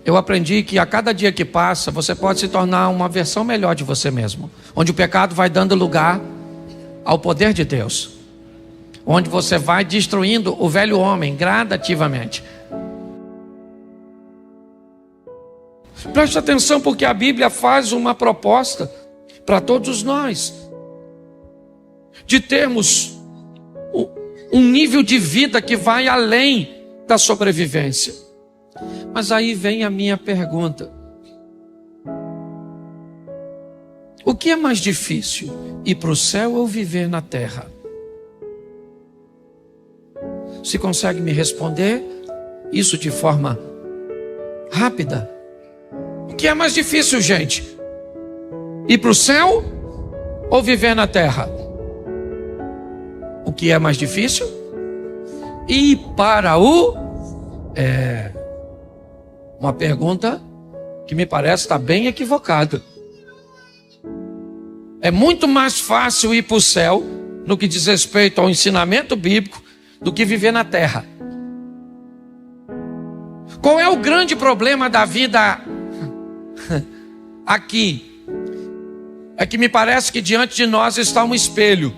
Eu aprendi que a cada dia que passa, você pode se tornar uma versão melhor de você mesmo, onde o pecado vai dando lugar ao poder de Deus, onde você vai destruindo o velho homem gradativamente. Preste atenção, porque a Bíblia faz uma proposta para todos nós, de termos um nível de vida que vai além da sobrevivência. Mas aí vem a minha pergunta: o que é mais difícil, ir para o céu ou viver na terra? Se consegue me responder isso de forma rápida? O que é mais difícil, gente? Ir para o céu ou viver na terra? O que é mais difícil? Ir para o... uma pergunta que me parece estar bem equivocada. É muito mais fácil ir para o céu, no que diz respeito ao ensinamento bíblico, do que viver na terra. Qual é o grande problema da vida aqui? É que me parece que diante de nós está um espelho.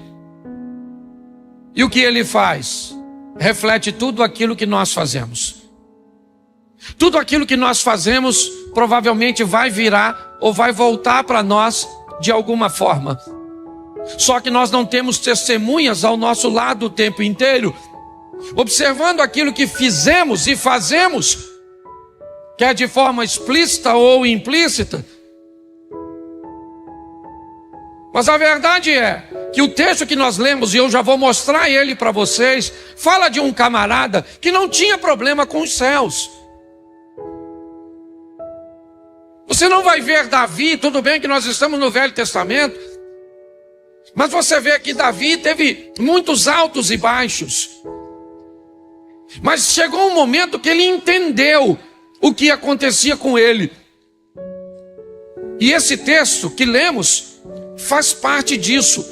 E o que ele faz? Reflete tudo aquilo que nós fazemos. Tudo aquilo que nós fazemos provavelmente vai virar ou vai voltar para nós de alguma forma. Só que nós não temos testemunhas ao nosso lado o tempo inteiro, observando aquilo que fizemos e fazemos, quer de forma explícita ou implícita. Mas a verdade é que o texto que nós lemos, e eu já vou mostrar ele para vocês, fala de um camarada que não tinha problema com os céus. Você não vai ver Davi, tudo bem que nós estamos no Velho Testamento, mas você vê que Davi teve muitos altos e baixos. Mas chegou um momento que ele entendeu o que acontecia com ele. E esse texto que lemos faz parte disso.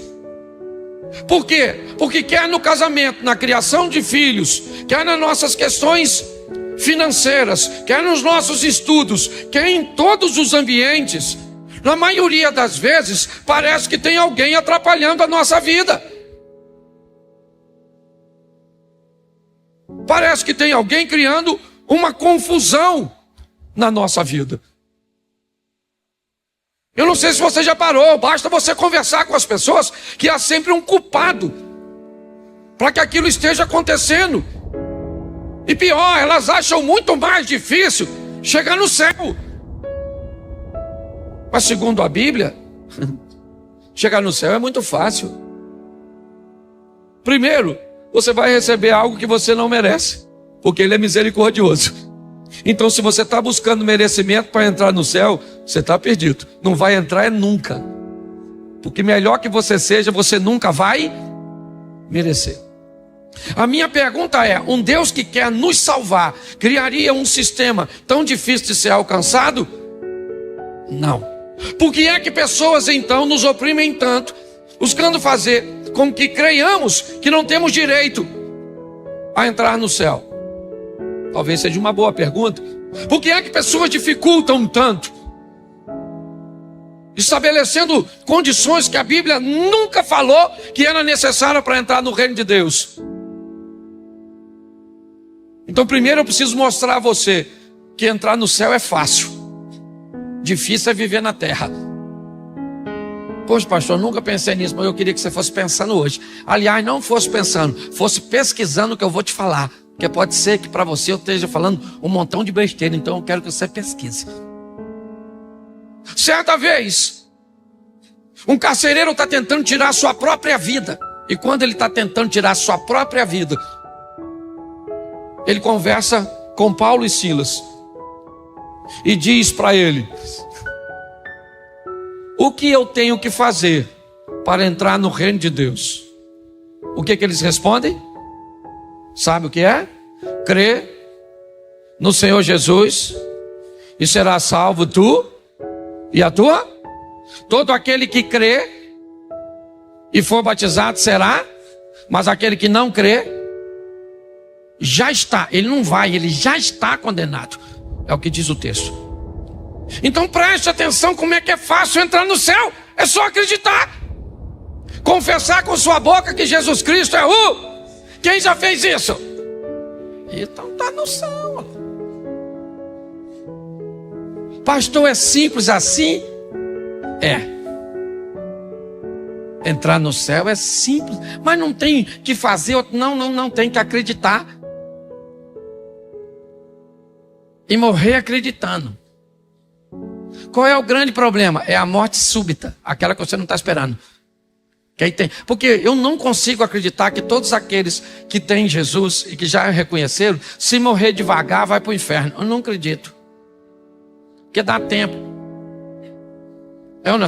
Por quê? Porque quer no casamento, na criação de filhos, quer nas nossas questões financeiras, quer nos nossos estudos, quer em todos os ambientes, na maioria das vezes, parece que tem alguém atrapalhando a nossa vida. Parece que tem alguém criando uma confusão na nossa vida. Eu não sei se você já parou, basta você conversar com as pessoas que há sempre um culpado para que aquilo esteja acontecendo. E pior, elas acham muito mais difícil chegar no céu. Mas segundo a Bíblia, chegar no céu é muito fácil. Primeiro, você vai receber algo que você não merece, porque Ele é misericordioso. Então, se você está buscando merecimento para entrar no céu, você está perdido. Não vai entrar nunca. Porque melhor que você seja, você nunca vai merecer. A minha pergunta é: um Deus que quer nos salvar, criaria um sistema tão difícil de ser alcançado? Não. Por que é que pessoas então nos oprimem tanto, buscando fazer com que creiamos que não temos direito a entrar no céu? Talvez seja uma boa pergunta. Por que é que pessoas dificultam tanto, estabelecendo condições que a Bíblia nunca falou que era necessária para entrar no reino de Deus? Então, primeiro eu preciso mostrar a você que entrar no céu é fácil. Difícil é viver na terra. Poxa, pastor, nunca pensei nisso, mas eu queria que você fosse pensando hoje. Aliás, não fosse pensando, fosse pesquisando o que eu vou te falar. Porque pode ser que para você eu esteja falando um montão de besteira, então eu quero que você pesquise. Certa vez, um carcereiro está tentando tirar a sua própria vida. E quando ele está tentando tirar a sua própria vida, ele conversa com Paulo e Silas e diz para ele: o que eu tenho que fazer para entrar no reino de Deus? O que eles respondem? Sabe o que é? Crê no Senhor Jesus e será salvo tu e a tua. Todo aquele que crê e for batizado será, mas aquele que não crê já está, ele não vai, ele já está condenado. É o que diz o texto. Então preste atenção como é que é fácil entrar no céu. É só acreditar. Confessar com sua boca que Jesus Cristo é o... Quem já fez isso? Então está no céu. Pastor, é simples assim? É. Entrar no céu é simples, mas não tem que fazer, não tem que acreditar. E morrer acreditando. Qual é o grande problema? É a morte súbita, aquela que você não está esperando. Porque eu não consigo acreditar que todos aqueles que têm Jesus e que já reconheceram, se morrer devagar vai para o inferno. Eu não acredito. Porque dá tempo.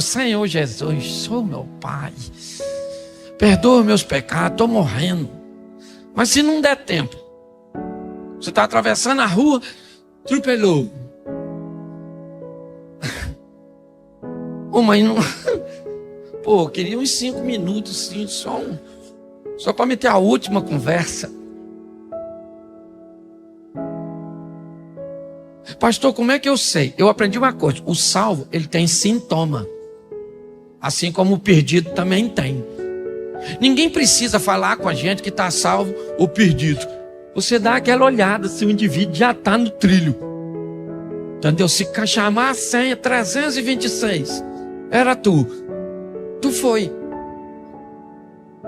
Senhor Jesus, sou meu Pai, perdoa meus pecados, estou morrendo. Mas se não der tempo, você está atravessando a rua, atropelou. Mas não... Pô, queria uns 5 minutos, sim, só para meter a última conversa. Pastor, como é que eu sei? Eu aprendi uma coisa, o salvo, ele tem sintoma. Assim como o perdido também tem. Ninguém precisa falar com a gente que está salvo ou perdido. Você dá aquela olhada se o indivíduo já está no trilho. Entendeu? Se chamar a senha 326, era tu. Tu foi.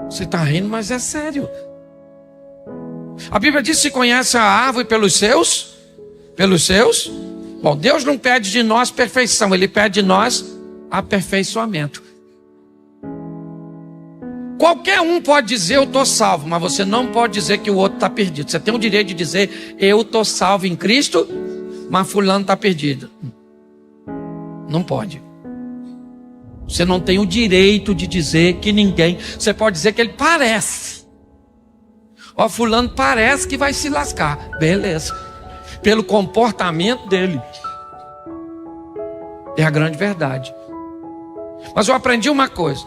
Você está rindo, mas é sério. A Bíblia diz que se conhece a árvore pelos seus... Pelos seus? Bom, Deus não pede de nós perfeição, Ele pede de nós aperfeiçoamento. Qualquer um pode dizer eu estou salvo, mas você não pode dizer que o outro está perdido. Você tem o direito de dizer eu estou salvo em Cristo, mas fulano está perdido. Não pode. Você não tem o direito de dizer que ninguém... Você pode dizer que ele parece. Ó, fulano parece que vai se lascar. Beleza. Pelo comportamento dele. É a grande verdade. Mas eu aprendi uma coisa.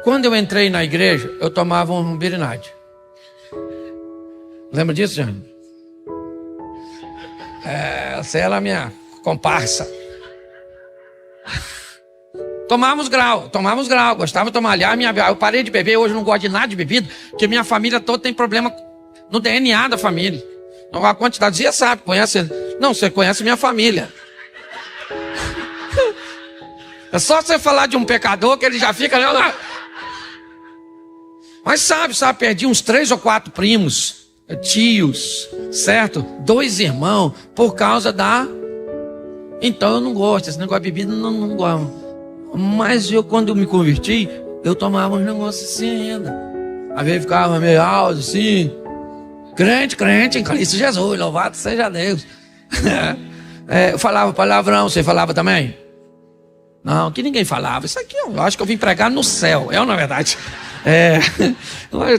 Quando eu entrei na igreja, eu tomava um Birinade. Lembra disso, Jane? Você era a minha comparsa. Tomávamos grau, gostava de tomar. Aliás, eu parei de beber, hoje não gosto de nada de bebida, porque minha família toda tem problema no DNA da família. A quantidade, você sabe, conhece? Não, você conhece minha família. É só você falar de um pecador que ele já fica... Mas sabe, perdi uns 3 ou 4 primos, tios, certo? 2 irmãos, por causa da... Então eu não gosto, esse negócio de bebida não gosto. Mas quando eu me converti, eu tomava uns negócios assim ainda. Às vezes ficava meio alto assim... Crente em Cristo Jesus, louvado seja Deus. Eu falava palavrão, você falava também? Não, que ninguém falava. Isso aqui eu acho que eu vim pregar no céu. Na verdade.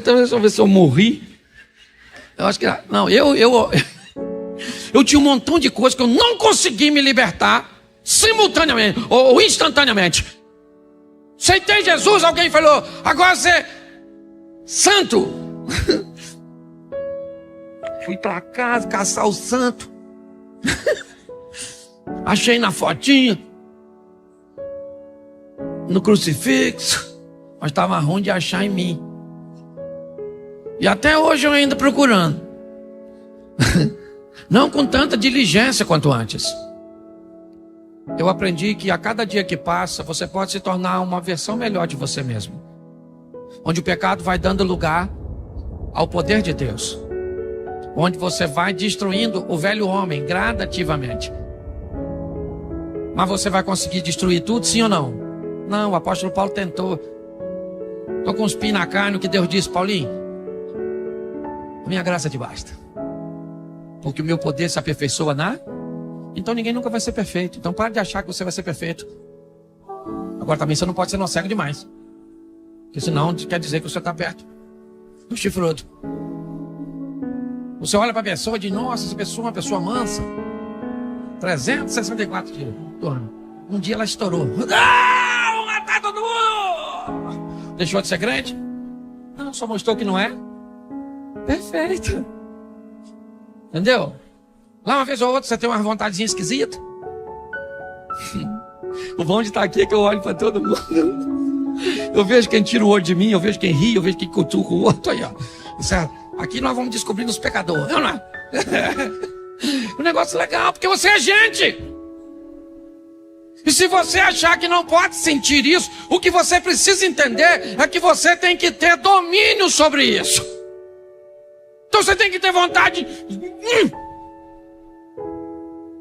Deixa eu ver se eu morri. Eu acho que... Não, eu tinha um montão de coisas que eu não consegui me libertar simultaneamente ou instantaneamente. Aceitei Jesus, alguém falou, agora você é santo. Fui para casa caçar o santo. Achei na fotinha, no crucifixo, mas estava ruim de achar em mim. E até hoje eu ainda procurando. Não com tanta diligência quanto antes. Eu aprendi que a cada dia que passa, você pode se tornar uma versão melhor de você mesmo. Onde o pecado vai dando lugar ao poder de Deus. Onde você vai destruindo o velho homem gradativamente. Mas você vai conseguir destruir tudo, sim ou não? Não, o apóstolo Paulo tentou. Estou com uns pins na carne, o que Deus disse, Paulinho? A minha graça te basta. Porque o meu poder se aperfeiçoa Então ninguém nunca vai ser perfeito. Então para de achar que você vai ser perfeito. Agora também você não pode ser não cego demais. Porque senão quer dizer que você está perto do chifrudo. Você olha para a pessoa e diz, nossa, essa pessoa é uma pessoa mansa. 364 dias. Um dia ela estourou. Não, vou matar todo mundo. Deixou de ser crente? Não, só mostrou que não é perfeito. Entendeu? Lá uma vez ou outra você tem uma vontadezinha esquisita. O bom de estar aqui é que eu olho para todo mundo. Eu vejo quem tira o olho de mim, eu vejo quem ri, eu vejo quem cutuca o outro. Aí, ó. Certo? Aqui nós vamos descobrindo os pecadores. Não é? Um negócio legal, porque você é gente. E se você achar que não pode sentir isso, o que você precisa entender é que você tem que ter domínio sobre isso. Então você tem que ter vontade.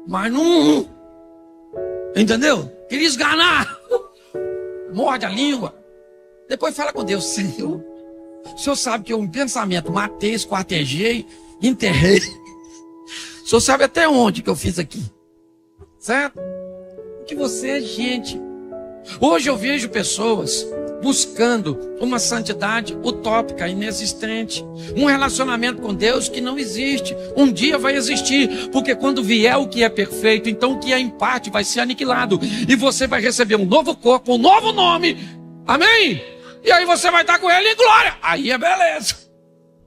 Mas não. Entendeu? Queria esganar. Morde a língua. Depois fala com Deus. Senhor, o Senhor sabe que eu, em pensamento, matei, esquartejei, enterrei. O Senhor sabe até onde que eu fiz aqui. Certo? Que você é gente. Hoje eu vejo pessoas buscando uma santidade utópica, inexistente, um relacionamento com Deus que não existe. Um dia vai existir, porque quando vier o que é perfeito, então o que é em parte vai ser aniquilado, e você vai receber um novo corpo, um novo nome, amém? E aí você vai estar com ele em glória, aí é beleza.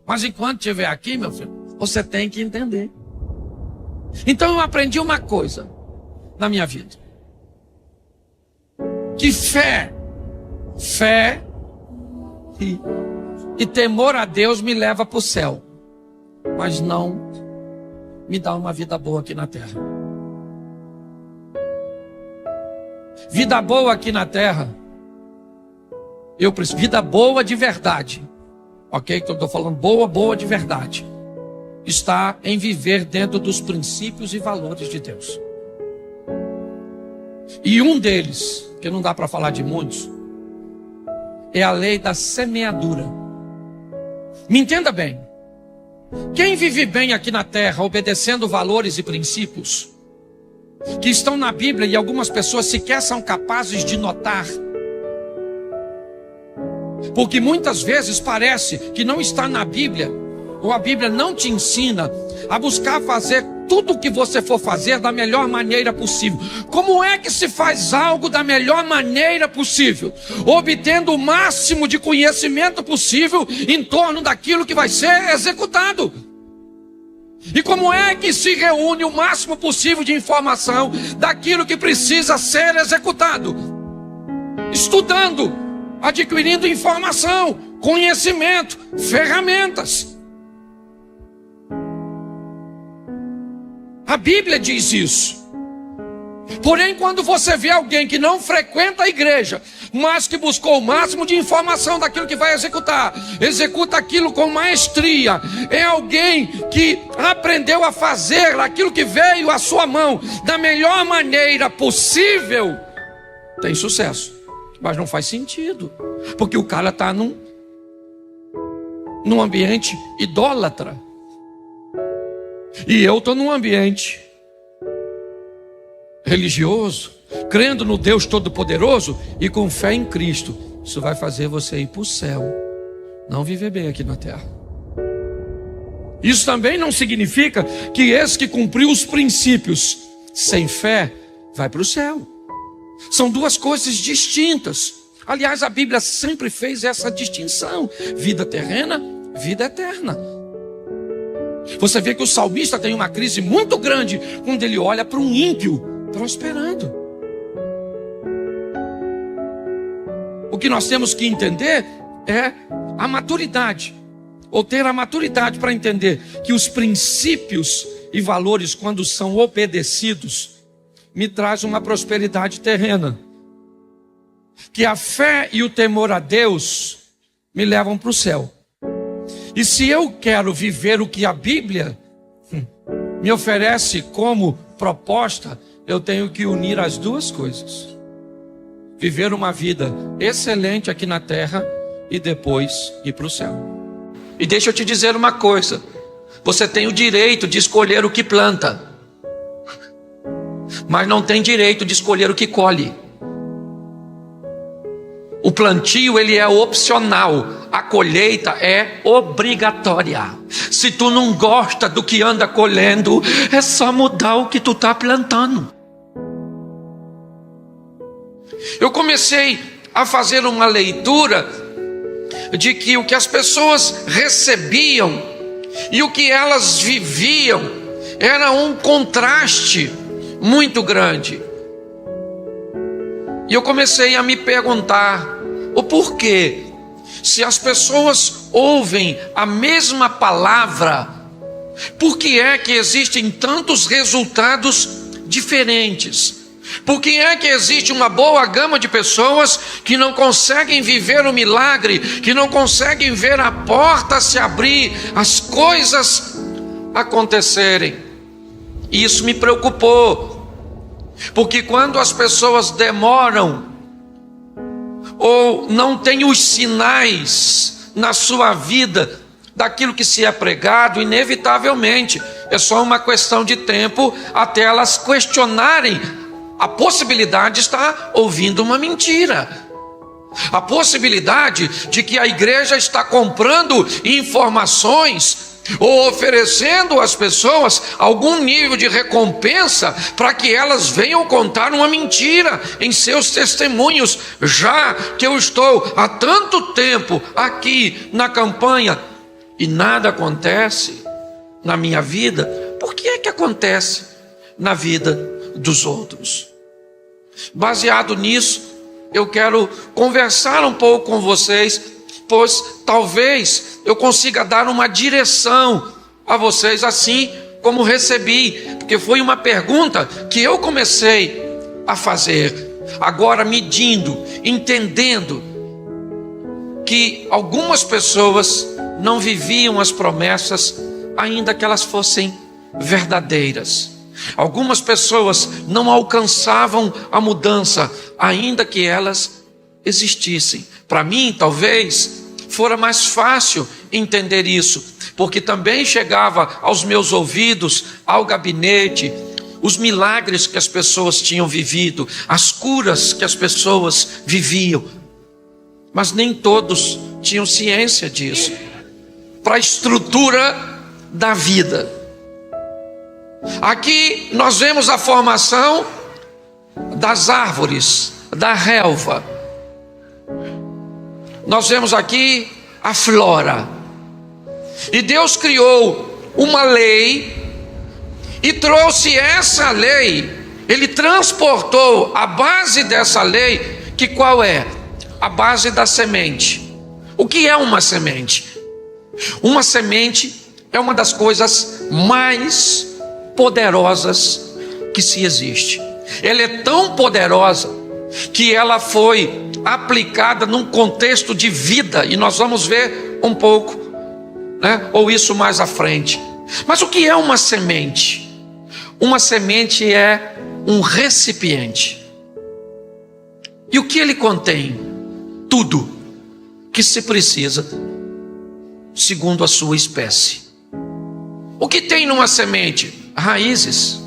Mas enquanto estiver aqui, meu filho, você tem que entender. Então eu aprendi uma coisa na minha vida, que fé e temor a Deus me leva para o céu, mas não me dá uma vida boa aqui na terra. Vida boa aqui na terra, eu preciso, vida boa de verdade, ok? Então estou falando boa de verdade, está em viver dentro dos princípios e valores de Deus. E um deles, que não dá para falar de muitos, é a lei da semeadura. Me entenda bem. Quem vive bem aqui na terra, obedecendo valores e princípios que estão na Bíblia e algumas pessoas sequer são capazes de notar, porque muitas vezes parece que não está na Bíblia, ou a Bíblia não te ensina a buscar fazer tudo o que você for fazer da melhor maneira possível. Como é que se faz algo da melhor maneira possível? Obtendo o máximo de conhecimento possível em torno daquilo que vai ser executado. E como é que se reúne o máximo possível de informação daquilo que precisa ser executado? Estudando, adquirindo informação, conhecimento, ferramentas. A Bíblia diz isso. Porém, quando você vê alguém que não frequenta a igreja, mas que buscou o máximo de informação daquilo que vai executar, executa aquilo com maestria, é alguém que aprendeu a fazer aquilo que veio à sua mão da melhor maneira possível, tem sucesso. Mas não faz sentido, porque o cara está num ambiente idólatra. E eu estou num ambiente religioso, crendo no Deus Todo-Poderoso e com fé em Cristo. Isso vai fazer você ir para o céu, não viver bem aqui na terra. Isso também não significa que esse que cumpriu os princípios sem fé vai para o céu. São duas coisas distintas. Aliás, a Bíblia sempre fez essa distinção: vida terrena, vida eterna. Você vê que o salmista tem uma crise muito grande quando ele olha para um ímpio prosperando. O que nós temos que entender é a maturidade, ou ter a maturidade para entender que os princípios e valores, quando são obedecidos, me traz uma prosperidade terrena. Que a fé e o temor a Deus me levam para o céu. E se eu quero viver o que a Bíblia me oferece como proposta, eu tenho que unir as duas coisas. Viver uma vida excelente aqui na terra e depois ir para o céu. E deixa eu te dizer uma coisa: você tem o direito de escolher o que planta, mas não tem direito de escolher o que colhe. O plantio, ele é opcional, a colheita é obrigatória. Se tu não gosta do que anda colhendo, é só mudar o que tu está plantando. Eu comecei a fazer uma leitura de que o que as pessoas recebiam e o que elas viviam era um contraste muito grande. E eu comecei a me perguntar o porquê. Se as pessoas ouvem a mesma palavra, por que é que existem tantos resultados diferentes? Por que é que existe uma boa gama de pessoas que não conseguem viver o milagre, que não conseguem ver a porta se abrir, as coisas acontecerem? E isso me preocupou, porque quando as pessoas demoram ou não têm os sinais na sua vida daquilo que se é pregado, inevitavelmente é só uma questão de tempo até elas questionarem a possibilidade de estar ouvindo uma mentira, a possibilidade de que a igreja está comprando informações ou oferecendo às pessoas algum nível de recompensa para que elas venham contar uma mentira em seus testemunhos. Já que eu estou há tanto tempo aqui na campanha e nada acontece na minha vida, por que é que acontece na vida dos outros? Baseado nisso, eu quero conversar um pouco com vocês, pois talvez eu consiga dar uma direção a vocês, assim como recebi, porque foi uma pergunta que eu comecei a fazer, agora medindo, entendendo que algumas pessoas não viviam as promessas, ainda que elas fossem verdadeiras. Algumas pessoas não alcançavam a mudança, ainda que elas existissem. Para mim, talvez, fora mais fácil entender isso, porque também chegava aos meus ouvidos, ao gabinete, os milagres que as pessoas tinham vivido, as curas que as pessoas viviam. Mas nem todos tinham ciência disso. Para a estrutura da vida. Aqui nós vemos a formação das árvores, da relva. Nós vemos aqui a flora. E Deus criou uma lei e trouxe essa lei. Ele transportou a base dessa lei, que qual é? A base da semente. O que é uma semente? Uma semente é uma das coisas mais poderosas que se existe. Ela é tão poderosa que ela foi aplicada num contexto de vida, e nós vamos ver um pouco, né? Ou isso mais à frente. Mas o que é uma semente? Uma semente é um recipiente. E o que ele contém? Tudo que se precisa segundo a sua espécie. O que tem numa semente? Raízes.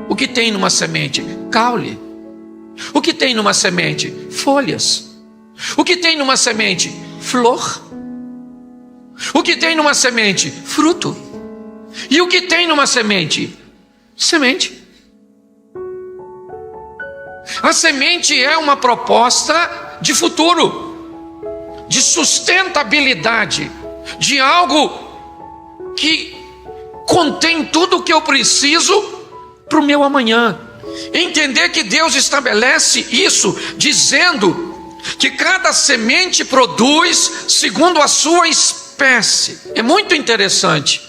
O que tem numa semente? Caule. O que tem numa semente? Folhas. O que tem numa semente? Flor. O que tem numa semente? Fruto. E o que tem numa semente? Semente. A semente é uma proposta de futuro, de sustentabilidade, de algo que contém tudo o que eu preciso para o meu amanhã. Entender que Deus estabelece isso, dizendo que cada semente produz segundo a sua espécie. É muito interessante,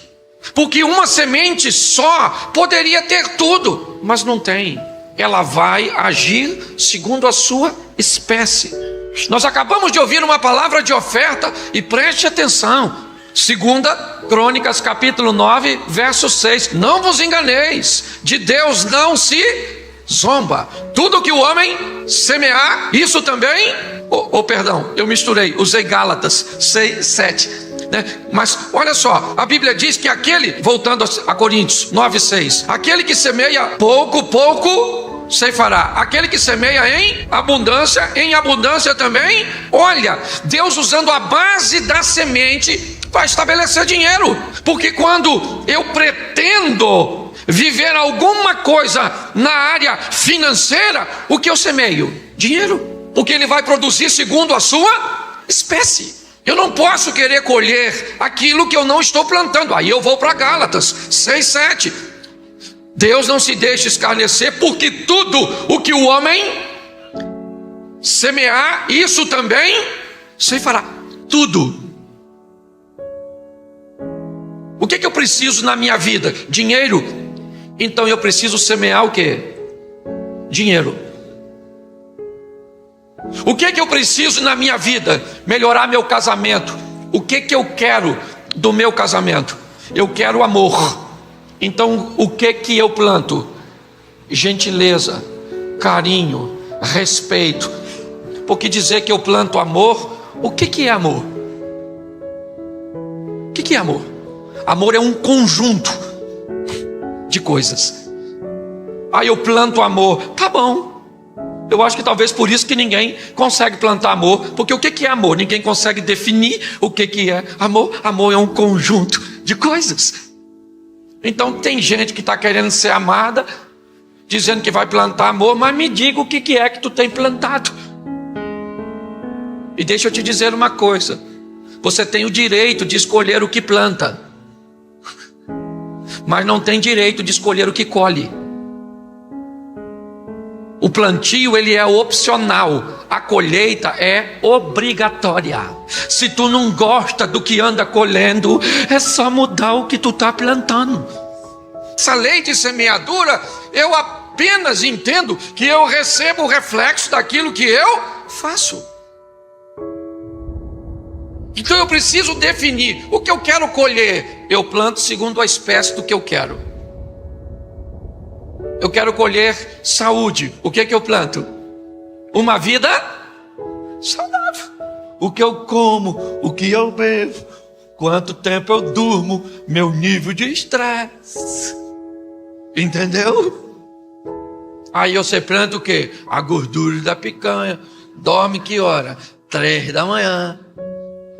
porque uma semente só poderia ter tudo, mas não tem. Ela vai agir segundo a sua espécie. Nós acabamos de ouvir uma palavra de oferta, e preste atenção. 2 Crônicas capítulo 9, verso 6. Não vos enganeis, de Deus não se zomba. Tudo que o homem semear, isso também, perdão, eu misturei, usei Gálatas 6, 7, né? Mas olha só, a Bíblia diz que aquele, voltando a Coríntios 9, 6, aquele que semeia pouco ceifará. Aquele que semeia em abundância também. Olha, Deus usando a base da semente vai estabelecer dinheiro, porque quando eu pretendo viver alguma coisa na área financeira, o que eu semeio? Dinheiro, porque ele vai produzir segundo a sua espécie. Eu não posso querer colher aquilo que eu não estou plantando. Aí eu vou para Gálatas 6:7. Deus não se deixa escarnecer, porque tudo o que o homem semear, isso também se fará. Tudo. O que eu preciso na minha vida? Dinheiro. Então eu preciso semear o quê? Dinheiro. O que eu preciso na minha vida? Melhorar meu casamento. O que eu quero do meu casamento? Eu quero amor. Então o que eu planto? Gentileza, carinho, respeito. Porque dizer que eu planto amor, o que é amor? O que é amor? Amor é um conjunto de coisas. Aí eu planto amor, tá bom. Eu acho que talvez por isso que ninguém consegue plantar amor. Porque o que é amor? Ninguém consegue definir o que é amor. Amor é um conjunto de coisas. Então tem gente que está querendo ser amada, dizendo que vai plantar amor, mas me diga o que é que tu tem plantado. E deixa eu te dizer uma coisa: você tem o direito de escolher o que planta, mas não tem direito de escolher o que colhe. O plantio, ele é opcional, a colheita é obrigatória. Se tu não gosta do que anda colhendo, é só mudar o que tu está plantando. Essa lei de semeadura, eu apenas entendo que eu recebo o reflexo daquilo que eu faço. Então eu preciso definir o que eu quero colher. Eu planto segundo a espécie do que eu quero. Eu quero colher saúde. O que eu planto? Uma vida saudável. O que eu como, o que eu bebo, quanto tempo eu durmo, meu nível de estresse. Entendeu? Aí você planta o quê? A gordura da picanha. Dorme que hora? 3 da manhã.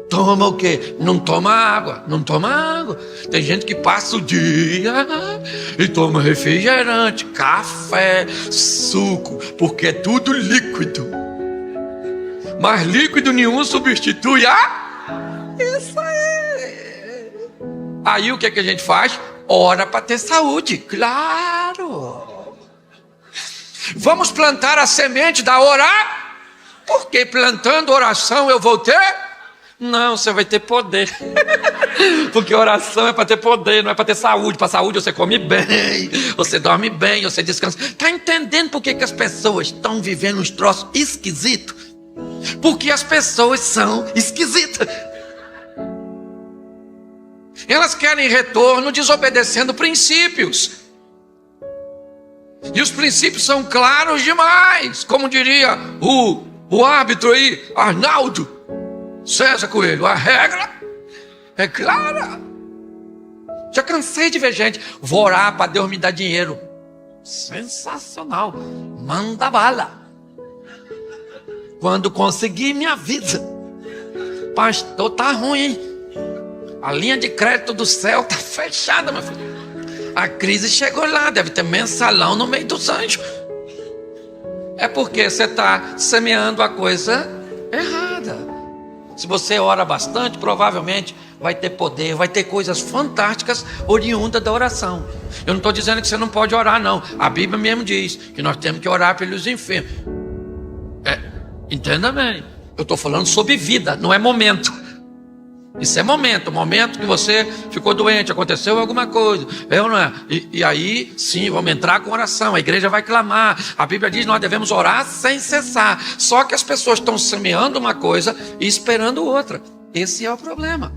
Toma o quê? Não toma água. Não toma água. Tem gente que passa o dia e toma refrigerante, café, suco, porque é tudo líquido. Mas líquido nenhum substitui isso aí. Aí o que a gente faz? Ora para ter saúde. Claro. Vamos plantar a semente da orar, porque plantando oração eu vou ter... Não, você vai ter poder. Porque oração é para ter poder, não é para ter saúde. Para saúde você come bem, você dorme bem, você descansa. Está entendendo por que as pessoas estão vivendo uns troços esquisitos? Porque as pessoas são esquisitas. Elas querem retorno desobedecendo princípios. E os princípios são claros demais. Como diria o árbitro aí, Arnaldo César Coelho, a regra é clara. Já cansei de ver gente, vou orar para Deus me dar dinheiro. Sensacional, manda bala. Quando conseguir me avisa. Pastor, tá ruim, hein? A linha de crédito do céu tá fechada, meu filho. A crise chegou lá, deve ter mensalão no meio dos anjos. É porque você está semeando a coisa errada. Se você ora bastante, provavelmente vai ter poder, vai ter coisas fantásticas oriundas da oração. Eu não estou dizendo que você não pode orar, não. A Bíblia mesmo diz que nós temos que orar pelos enfermos. Entenda bem. Eu estou falando sobre vida, não é momento. Isso é momento que você ficou doente, aconteceu alguma coisa, eu não é? E aí sim, vamos entrar com oração, a igreja vai clamar. A Bíblia diz que nós devemos orar sem cessar. Só que as pessoas estão semeando uma coisa e esperando outra. Esse é o problema.